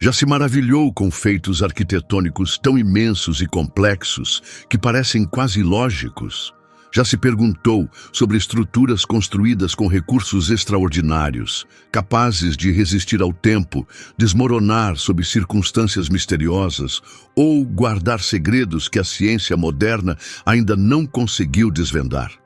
Já se maravilhou com feitos arquitetônicos tão imensos e complexos que parecem quase ilógicos? Já se perguntou sobre estruturas construídas com recursos extraordinários, capazes de resistir ao tempo, desmoronar sob circunstâncias misteriosas ou guardar segredos que a ciência moderna ainda não conseguiu desvendar?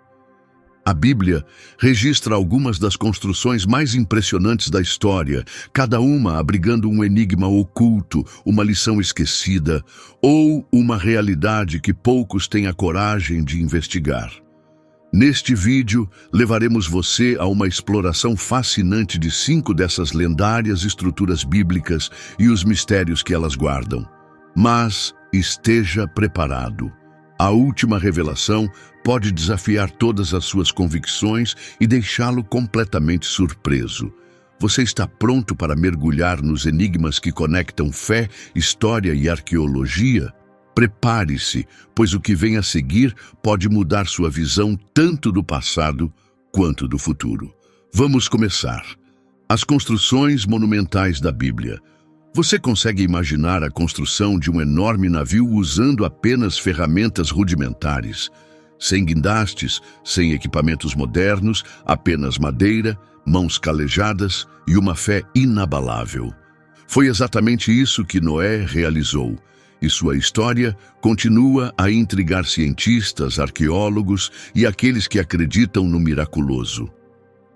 A Bíblia registra algumas das construções mais impressionantes da história, cada uma abrigando um enigma oculto, uma lição esquecida ou uma realidade que poucos têm a coragem de investigar. Neste vídeo, levaremos você a uma exploração fascinante de 5 dessas lendárias estruturas bíblicas e os mistérios que elas guardam. Mas esteja preparado. A última revelação pode desafiar todas as suas convicções e deixá-lo completamente surpreso. Você está pronto para mergulhar nos enigmas que conectam fé, história e arqueologia? Prepare-se, pois o que vem a seguir pode mudar sua visão tanto do passado quanto do futuro. Vamos começar. As construções monumentais da Bíblia. Você consegue imaginar a construção de um enorme navio usando apenas ferramentas rudimentares, sem guindastes, sem equipamentos modernos, apenas madeira, mãos calejadas e uma fé inabalável? Foi exatamente isso que Noé realizou, e sua história continua a intrigar cientistas, arqueólogos e aqueles que acreditam no miraculoso.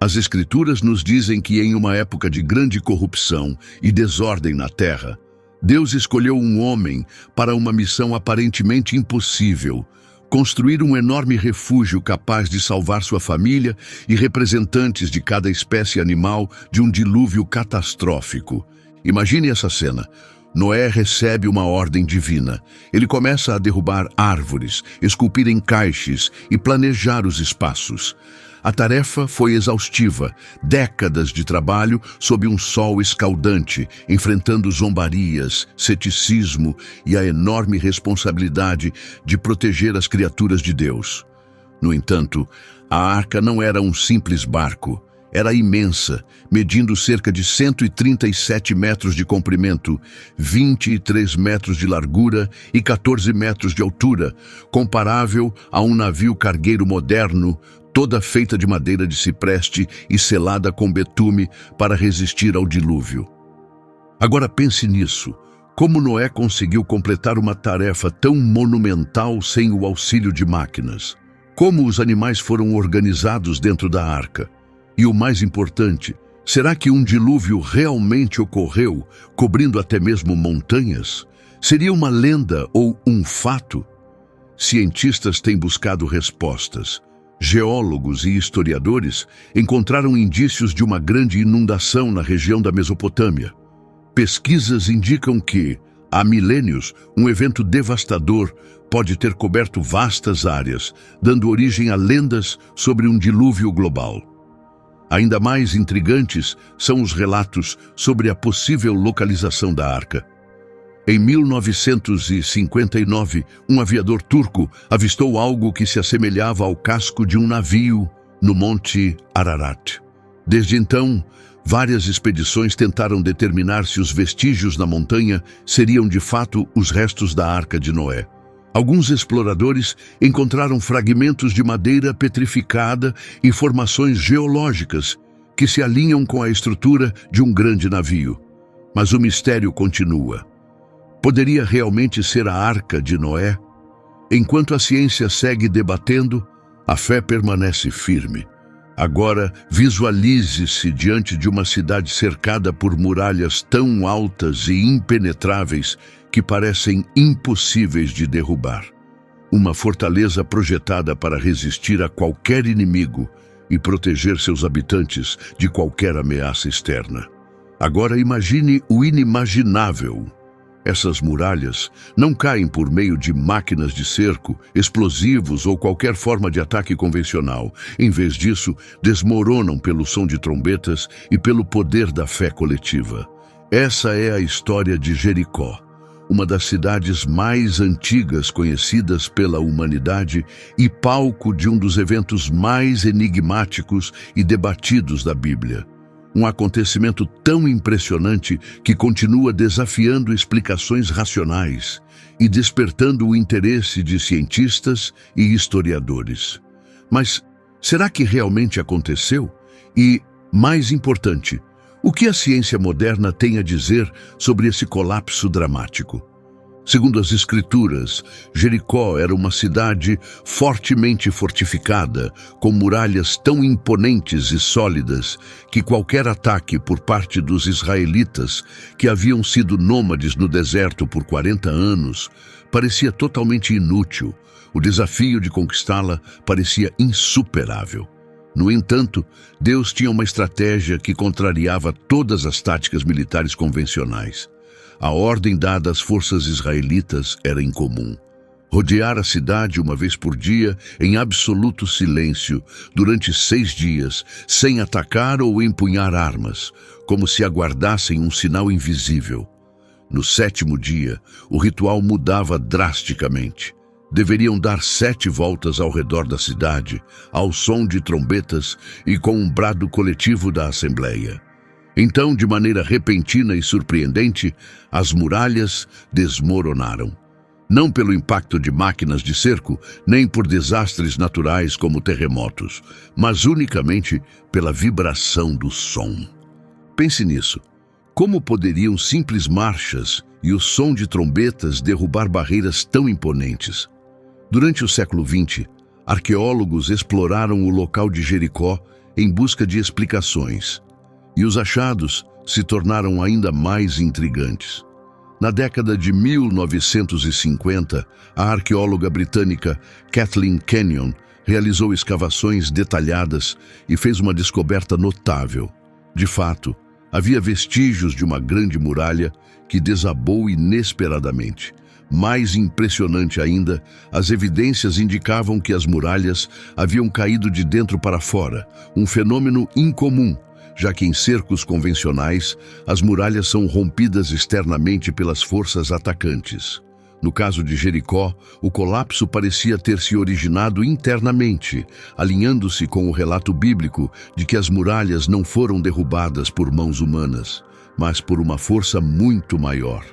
As Escrituras nos dizem que em uma época de grande corrupção e desordem na terra, Deus escolheu um homem para uma missão aparentemente impossível: construir um enorme refúgio capaz de salvar sua família e representantes de cada espécie animal de um dilúvio catastrófico. Imagine essa cena. Noé recebe uma ordem divina. Ele começa a derrubar árvores, esculpir encaixes e planejar os espaços. A tarefa foi exaustiva, décadas de trabalho sob um sol escaldante, enfrentando zombarias, ceticismo e a enorme responsabilidade de proteger as criaturas de Deus. No entanto, a arca não era um simples barco. Era imensa, medindo cerca de 137 metros de comprimento, 23 metros de largura e 14 metros de altura, comparável a um navio cargueiro moderno, toda feita de madeira de cipreste e selada com betume para resistir ao dilúvio. Agora pense nisso. Como Noé conseguiu completar uma tarefa tão monumental sem o auxílio de máquinas? Como os animais foram organizados dentro da arca? E o mais importante, será que um dilúvio realmente ocorreu, cobrindo até mesmo montanhas? Seria uma lenda ou um fato? Cientistas têm buscado respostas. Geólogos e historiadores encontraram indícios de uma grande inundação na região da Mesopotâmia. Pesquisas indicam que, há milênios, um evento devastador pode ter coberto vastas áreas, dando origem a lendas sobre um dilúvio global. Ainda mais intrigantes são os relatos sobre a possível localização da arca. Em 1959, um aviador turco avistou algo que se assemelhava ao casco de um navio no Monte Ararat. Desde então, várias expedições tentaram determinar se os vestígios na montanha seriam de fato os restos da Arca de Noé. Alguns exploradores encontraram fragmentos de madeira petrificada e formações geológicas que se alinham com a estrutura de um grande navio. Mas o mistério continua. Poderia realmente ser a Arca de Noé? Enquanto a ciência segue debatendo, a fé permanece firme. Agora, visualize-se diante de uma cidade cercada por muralhas tão altas e impenetráveis que parecem impossíveis de derrubar. Uma fortaleza projetada para resistir a qualquer inimigo e proteger seus habitantes de qualquer ameaça externa. Agora imagine o inimaginável. Essas muralhas não caem por meio de máquinas de cerco, explosivos ou qualquer forma de ataque convencional. Em vez disso, desmoronam pelo som de trombetas e pelo poder da fé coletiva. Essa é a história de Jericó, uma das cidades mais antigas conhecidas pela humanidade e palco de um dos eventos mais enigmáticos e debatidos da Bíblia. Um acontecimento tão impressionante que continua desafiando explicações racionais e despertando o interesse de cientistas e historiadores. Mas será que realmente aconteceu? E, mais importante, o que a ciência moderna tem a dizer sobre esse colapso dramático? Segundo as Escrituras, Jericó era uma cidade fortemente fortificada, com muralhas tão imponentes e sólidas que qualquer ataque por parte dos israelitas, que haviam sido nômades no deserto por 40 anos, parecia totalmente inútil. O desafio de conquistá-la parecia insuperável. No entanto, Deus tinha uma estratégia que contrariava todas as táticas militares convencionais. A ordem dada às forças israelitas era incomum: rodear a cidade uma vez por dia em absoluto silêncio, durante 6 dias, sem atacar ou empunhar armas, como se aguardassem um sinal invisível. No 7º dia, o ritual mudava drasticamente. Deveriam dar 7 voltas ao redor da cidade, ao som de trombetas e com um brado coletivo da Assembleia. Então, de maneira repentina e surpreendente, as muralhas desmoronaram. Não pelo impacto de máquinas de cerco, nem por desastres naturais como terremotos, mas unicamente pela vibração do som. Pense nisso. Como poderiam simples marchas e o som de trombetas derrubar barreiras tão imponentes? Durante o século XX, arqueólogos exploraram o local de Jericó em busca de explicações. E os achados se tornaram ainda mais intrigantes. Na década de 1950, a arqueóloga britânica Kathleen Kenyon realizou escavações detalhadas e fez uma descoberta notável. De fato, havia vestígios de uma grande muralha que desabou inesperadamente. Mais impressionante ainda, as evidências indicavam que as muralhas haviam caído de dentro para fora, um fenômeno incomum, já que em cercos convencionais, as muralhas são rompidas externamente pelas forças atacantes. No caso de Jericó, o colapso parecia ter se originado internamente, alinhando-se com o relato bíblico de que as muralhas não foram derrubadas por mãos humanas, mas por uma força muito maior.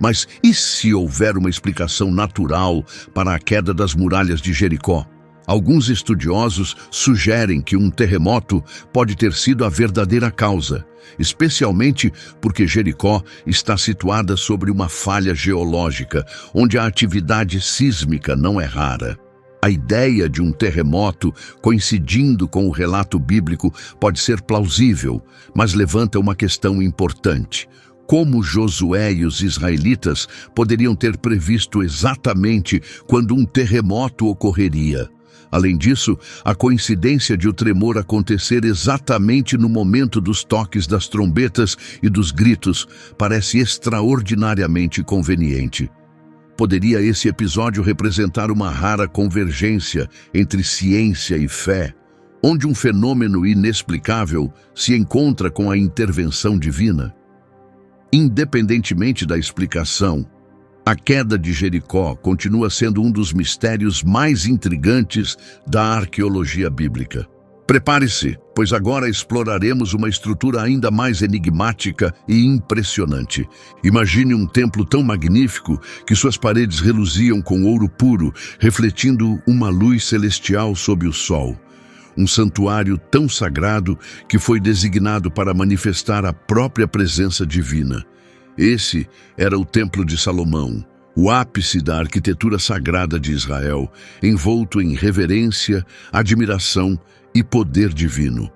Mas e se houver uma explicação natural para a queda das muralhas de Jericó? Alguns estudiosos sugerem que um terremoto pode ter sido a verdadeira causa, especialmente porque Jericó está situada sobre uma falha geológica, onde a atividade sísmica não é rara. A ideia de um terremoto coincidindo com o relato bíblico pode ser plausível, mas levanta uma questão importante: como Josué e os israelitas poderiam ter previsto exatamente quando um terremoto ocorreria? Além disso, a coincidência de o tremor acontecer exatamente no momento dos toques das trombetas e dos gritos parece extraordinariamente conveniente. Poderia esse episódio representar uma rara convergência entre ciência e fé, onde um fenômeno inexplicável se encontra com a intervenção divina? Independentemente da explicação, a queda de Jericó continua sendo um dos mistérios mais intrigantes da arqueologia bíblica. Prepare-se, pois agora exploraremos uma estrutura ainda mais enigmática e impressionante. Imagine um templo tão magnífico que suas paredes reluziam com ouro puro, refletindo uma luz celestial sob o sol. Um santuário tão sagrado que foi designado para manifestar a própria presença divina. Esse era o Templo de Salomão, o ápice da arquitetura sagrada de Israel, envolto em reverência, admiração e poder divino.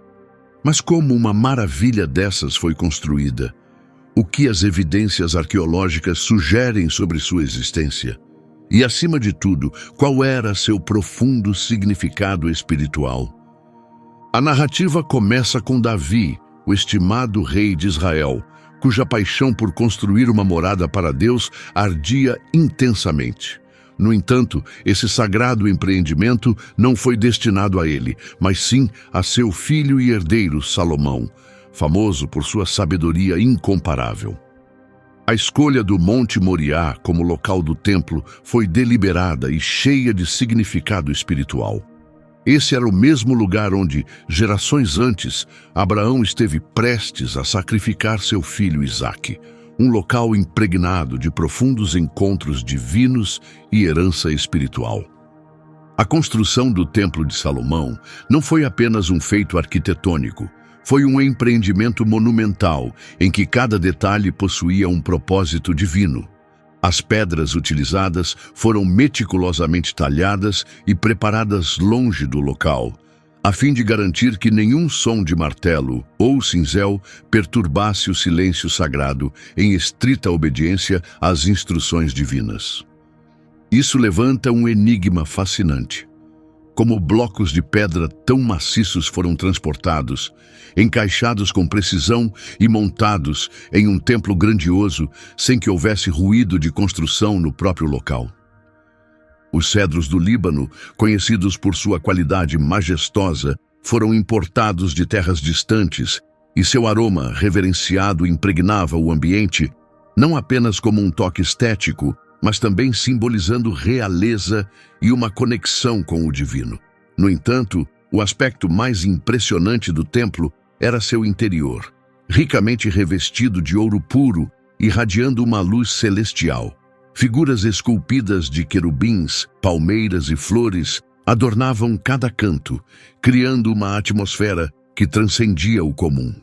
Mas como uma maravilha dessas foi construída? O que as evidências arqueológicas sugerem sobre sua existência? E, acima de tudo, qual era seu profundo significado espiritual? A narrativa começa com Davi, o estimado rei de Israel, cuja paixão por construir uma morada para Deus ardia intensamente. No entanto, esse sagrado empreendimento não foi destinado a ele, mas sim a seu filho e herdeiro Salomão, famoso por sua sabedoria incomparável. A escolha do Monte Moriá como local do templo foi deliberada e cheia de significado espiritual. Esse era o mesmo lugar onde, gerações antes, Abraão esteve prestes a sacrificar seu filho Isaque, um local impregnado de profundos encontros divinos e herança espiritual. A construção do Templo de Salomão não foi apenas um feito arquitetônico, foi um empreendimento monumental em que cada detalhe possuía um propósito divino. As pedras utilizadas foram meticulosamente talhadas e preparadas longe do local, a fim de garantir que nenhum som de martelo ou cinzel perturbasse o silêncio sagrado em estrita obediência às instruções divinas. Isso levanta um enigma fascinante. Como blocos de pedra tão maciços foram transportados, encaixados com precisão e montados em um templo grandioso, sem que houvesse ruído de construção no próprio local. Os cedros do Líbano, conhecidos por sua qualidade majestosa, foram importados de terras distantes e seu aroma reverenciado impregnava o ambiente, não apenas como um toque estético, mas também simbolizando realeza e uma conexão com o divino. No entanto, o aspecto mais impressionante do templo era seu interior, ricamente revestido de ouro puro, irradiando uma luz celestial. Figuras esculpidas de querubins, palmeiras e flores adornavam cada canto, criando uma atmosfera que transcendia o comum.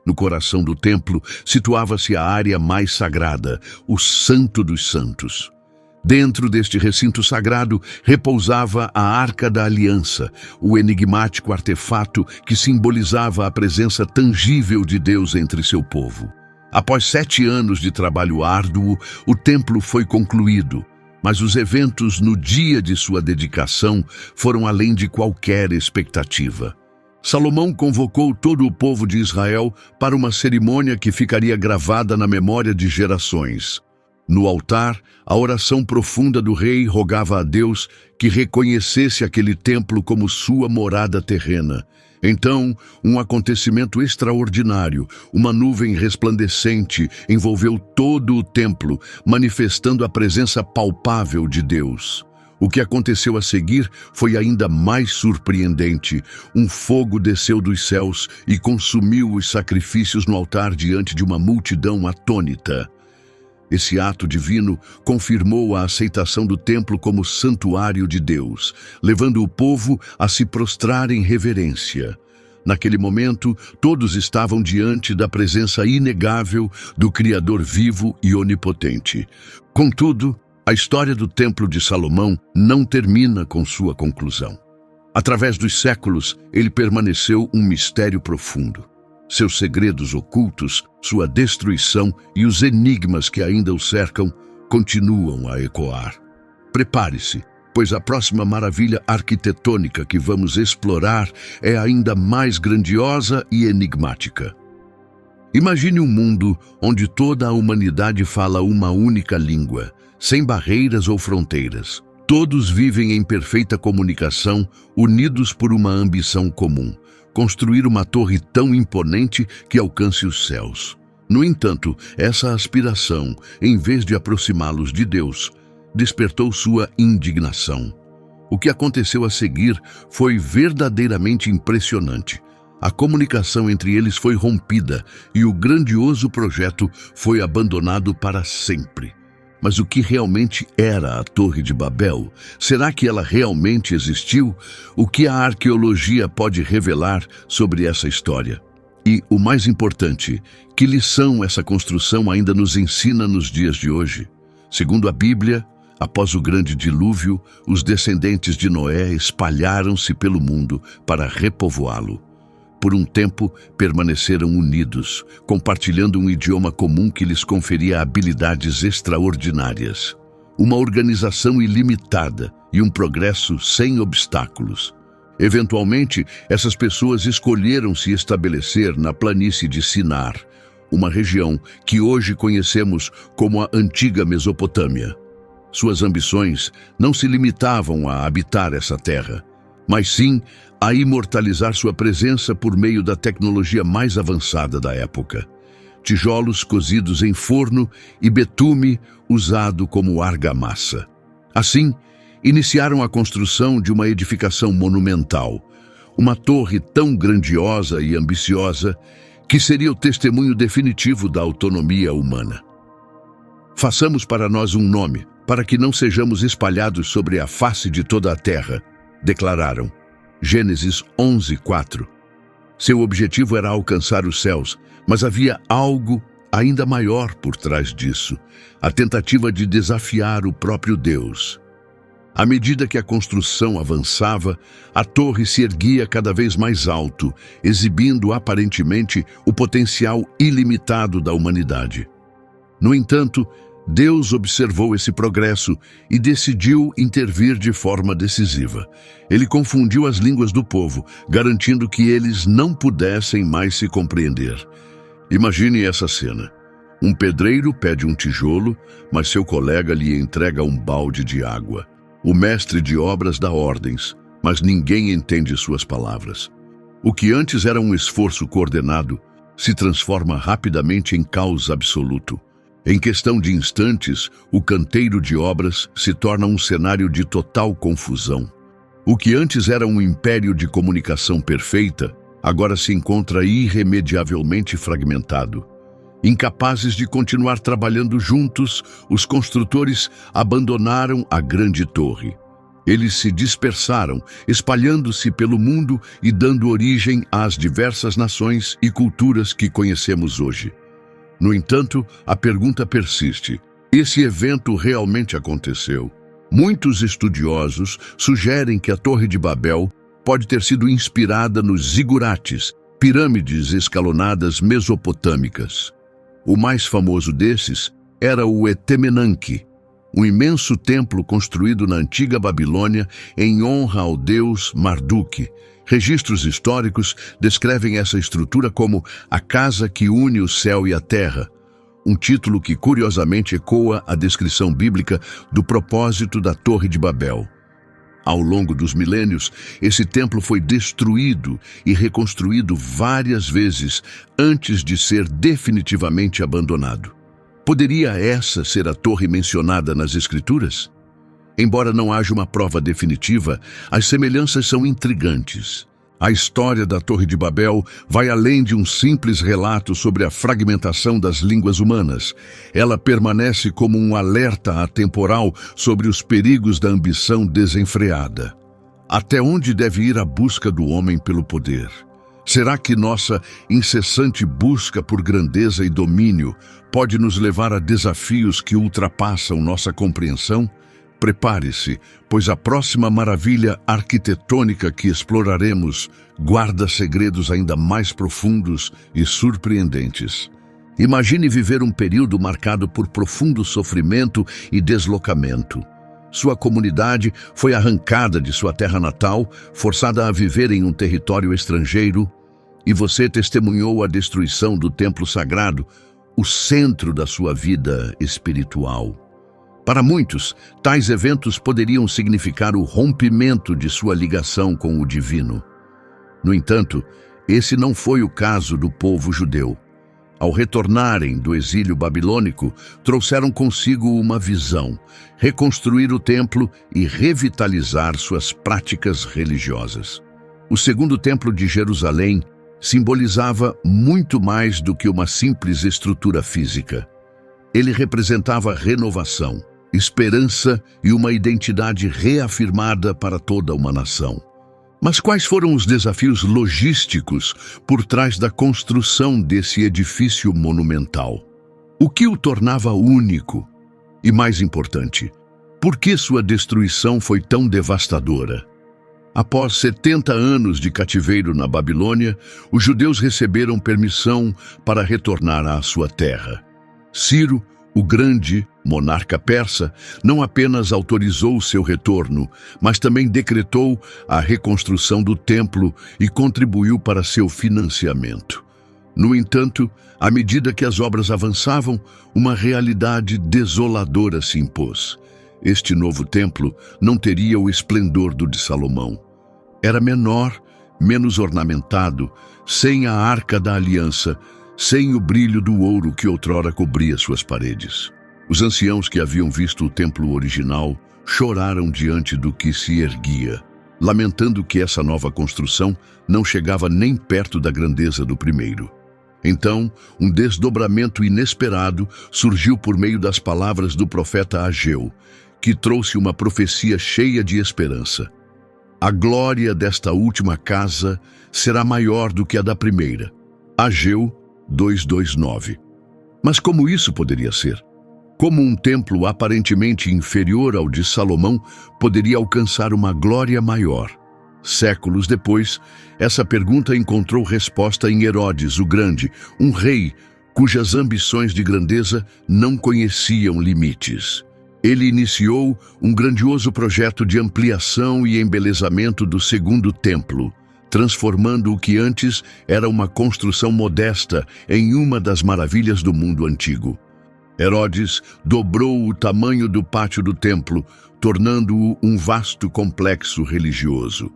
No coração do templo situava-se a área mais sagrada, o Santo dos Santos. Dentro deste recinto sagrado repousava a Arca da Aliança, o enigmático artefato que simbolizava a presença tangível de Deus entre seu povo. Após 7 anos de trabalho árduo, o templo foi concluído, mas os eventos no dia de sua dedicação foram além de qualquer expectativa. Salomão convocou todo o povo de Israel para uma cerimônia que ficaria gravada na memória de gerações. No altar, a oração profunda do rei rogava a Deus que reconhecesse aquele templo como sua morada terrena. Então, um acontecimento extraordinário, uma nuvem resplandecente, envolveu todo o templo, manifestando a presença palpável de Deus. O que aconteceu a seguir foi ainda mais surpreendente. Um fogo desceu dos céus e consumiu os sacrifícios no altar diante de uma multidão atônita. Esse ato divino confirmou a aceitação do templo como santuário de Deus, levando o povo a se prostrar em reverência. Naquele momento, todos estavam diante da presença inegável do Criador vivo e onipotente. Contudo, a história do Templo de Salomão não termina com sua conclusão. Através dos séculos, ele permaneceu um mistério profundo. Seus segredos ocultos, sua destruição e os enigmas que ainda o cercam continuam a ecoar. Prepare-se, pois a próxima maravilha arquitetônica que vamos explorar é ainda mais grandiosa e enigmática. Imagine um mundo onde toda a humanidade fala uma única língua, sem barreiras ou fronteiras. Todos vivem em perfeita comunicação, unidos por uma ambição comum: construir uma torre tão imponente que alcance os céus. No entanto, essa aspiração, em vez de aproximá-los de Deus, despertou sua indignação. O que aconteceu a seguir foi verdadeiramente impressionante. A comunicação entre eles foi rompida e o grandioso projeto foi abandonado para sempre. Mas o que realmente era a Torre de Babel? Será que ela realmente existiu? O que a arqueologia pode revelar sobre essa história? E, o mais importante, que lição essa construção ainda nos ensina nos dias de hoje? Segundo a Bíblia, após o grande dilúvio, os descendentes de Noé espalharam-se pelo mundo para repovoá-lo. Por um tempo, permaneceram unidos, compartilhando um idioma comum que lhes conferia habilidades extraordinárias. Uma organização ilimitada e um progresso sem obstáculos. Eventualmente, essas pessoas escolheram se estabelecer na planície de Sinar, uma região que hoje conhecemos como a antiga Mesopotâmia. Suas ambições não se limitavam a habitar essa terra, mas sim a imortalizar sua presença por meio da tecnologia mais avançada da época. Tijolos cozidos em forno e betume usado como argamassa. Assim, iniciaram a construção de uma edificação monumental, uma torre tão grandiosa e ambiciosa que seria o testemunho definitivo da autonomia humana. Façamos para nós um nome, para que não sejamos espalhados sobre a face de toda a terra, declararam. Gênesis 11:4. Seu objetivo era alcançar os céus, mas havia algo ainda maior por trás disso, a tentativa de desafiar o próprio Deus. À medida que a construção avançava, a torre se erguia cada vez mais alto, exibindo aparentemente o potencial ilimitado da humanidade. No entanto, Deus observou esse progresso e decidiu intervir de forma decisiva. Ele confundiu as línguas do povo, garantindo que eles não pudessem mais se compreender. Imagine essa cena. Um pedreiro pede um tijolo, mas seu colega lhe entrega um balde de água. O mestre de obras dá ordens, mas ninguém entende suas palavras. O que antes era um esforço coordenado se transforma rapidamente em caos absoluto. Em questão de instantes, o canteiro de obras se torna um cenário de total confusão. O que antes era um império de comunicação perfeita, agora se encontra irremediavelmente fragmentado. Incapazes de continuar trabalhando juntos, os construtores abandonaram a grande torre. Eles se dispersaram, espalhando-se pelo mundo e dando origem às diversas nações e culturas que conhecemos hoje. No entanto, a pergunta persiste: esse evento realmente aconteceu? Muitos estudiosos sugerem que a Torre de Babel pode ter sido inspirada nos zigurates, pirâmides escalonadas mesopotâmicas. O mais famoso desses era o Etemenanque, um imenso templo construído na antiga Babilônia em honra ao deus Marduk. Registros históricos descrevem essa estrutura como a casa que une o céu e a terra, um título que curiosamente ecoa a descrição bíblica do propósito da Torre de Babel. Ao longo dos milênios, esse templo foi destruído e reconstruído várias vezes antes de ser definitivamente abandonado. Poderia essa ser a torre mencionada nas Escrituras? Embora não haja uma prova definitiva, as semelhanças são intrigantes. A história da Torre de Babel vai além de um simples relato sobre a fragmentação das línguas humanas. Ela permanece como um alerta atemporal sobre os perigos da ambição desenfreada. Até onde deve ir a busca do homem pelo poder? Será que nossa incessante busca por grandeza e domínio pode nos levar a desafios que ultrapassam nossa compreensão? Prepare-se, pois a próxima maravilha arquitetônica que exploraremos guarda segredos ainda mais profundos e surpreendentes. Imagine viver um período marcado por profundo sofrimento e deslocamento. Sua comunidade foi arrancada de sua terra natal, forçada a viver em um território estrangeiro, e você testemunhou a destruição do templo sagrado, o centro da sua vida espiritual. Para muitos, tais eventos poderiam significar o rompimento de sua ligação com o divino. No entanto, esse não foi o caso do povo judeu. Ao retornarem do exílio babilônico, trouxeram consigo uma visão: reconstruir o templo e revitalizar suas práticas religiosas. O segundo templo de Jerusalém simbolizava muito mais do que uma simples estrutura física. Ele representava renovação, esperança e uma identidade reafirmada para toda uma nação. Mas quais foram os desafios logísticos por trás da construção desse edifício monumental? O que o tornava único? E mais importante, por que sua destruição foi tão devastadora? Após 70 anos de cativeiro na Babilônia, os judeus receberam permissão para retornar à sua terra. Ciro, o grande monarca persa, não apenas autorizou seu retorno, mas também decretou a reconstrução do templo e contribuiu para seu financiamento. No entanto, à medida que as obras avançavam, uma realidade desoladora se impôs. Este novo templo não teria o esplendor do de Salomão. Era menor, menos ornamentado, sem a Arca da Aliança, sem o brilho do ouro que outrora cobria suas paredes. Os anciãos que haviam visto o templo original choraram diante do que se erguia, lamentando que essa nova construção não chegava nem perto da grandeza do primeiro. Então, um desdobramento inesperado surgiu por meio das palavras do profeta Ageu, que trouxe uma profecia cheia de esperança. A glória desta última casa será maior do que a da primeira. Ageu 2:9. Mas como isso poderia ser? Como um templo aparentemente inferior ao de Salomão poderia alcançar uma glória maior? Séculos depois, essa pergunta encontrou resposta em Herodes o Grande, um rei cujas ambições de grandeza não conheciam limites. Ele iniciou um grandioso projeto de ampliação e embelezamento do segundo templo, transformando o que antes era uma construção modesta em uma das maravilhas do mundo antigo. Herodes dobrou o tamanho do pátio do templo, tornando-o um vasto complexo religioso.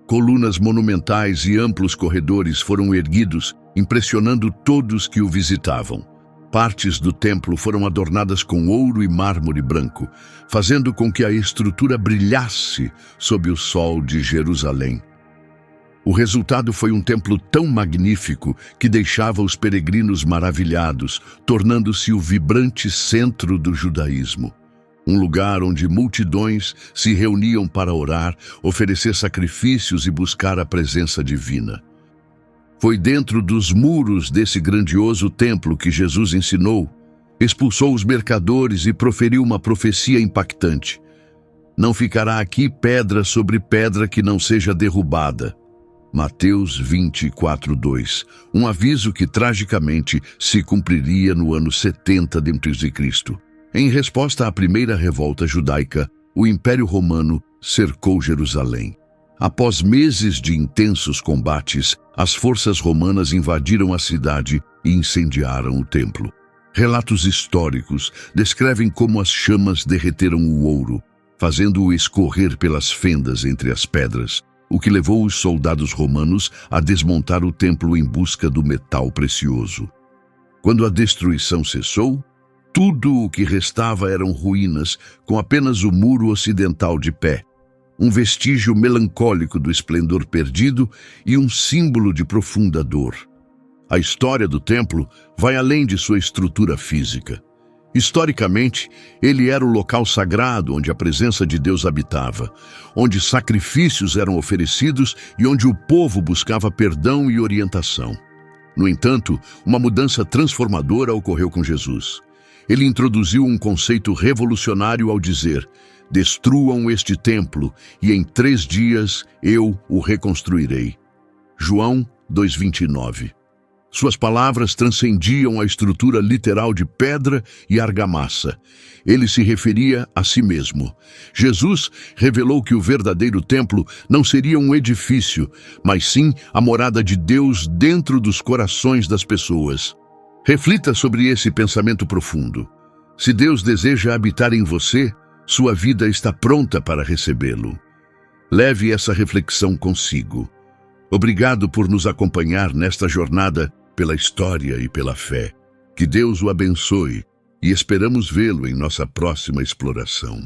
Colunas monumentais e amplos corredores foram erguidos, impressionando todos que o visitavam. Partes do templo foram adornadas com ouro e mármore branco, fazendo com que a estrutura brilhasse sob o sol de Jerusalém. O resultado foi um templo tão magnífico que deixava os peregrinos maravilhados, tornando-se o vibrante centro do judaísmo. Um lugar onde multidões se reuniam para orar, oferecer sacrifícios e buscar a presença divina. Foi dentro dos muros desse grandioso templo que Jesus ensinou, expulsou os mercadores e proferiu uma profecia impactante. Não ficará aqui pedra sobre pedra que não seja derrubada. Mateus 24:2, um aviso que tragicamente se cumpriria no ano 70 d.C. Em resposta à primeira revolta judaica, o Império Romano cercou Jerusalém. Após meses de intensos combates, as forças romanas invadiram a cidade e incendiaram o templo. Relatos históricos descrevem como as chamas derreteram o ouro, fazendo-o escorrer pelas fendas entre as pedras, o que levou os soldados romanos a desmontar o templo em busca do metal precioso. Quando a destruição cessou, tudo o que restava eram ruínas, com apenas o muro ocidental de pé, um vestígio melancólico do esplendor perdido e um símbolo de profunda dor. A história do templo vai além de sua estrutura física. Historicamente, ele era o local sagrado onde a presença de Deus habitava, onde sacrifícios eram oferecidos e onde o povo buscava perdão e orientação. No entanto, uma mudança transformadora ocorreu com Jesus. Ele introduziu um conceito revolucionário ao dizer: destruam este templo e em 3 dias eu o reconstruirei. João 2:29. Suas palavras transcendiam a estrutura literal de pedra e argamassa. Ele se referia a si mesmo. Jesus revelou que o verdadeiro templo não seria um edifício, mas sim a morada de Deus dentro dos corações das pessoas. Reflita sobre esse pensamento profundo. Se Deus deseja habitar em você, sua vida está pronta para recebê-lo. Leve essa reflexão consigo. Obrigado por nos acompanhar nesta jornada pela história e pela fé. Que Deus o abençoe e esperamos vê-lo em nossa próxima exploração.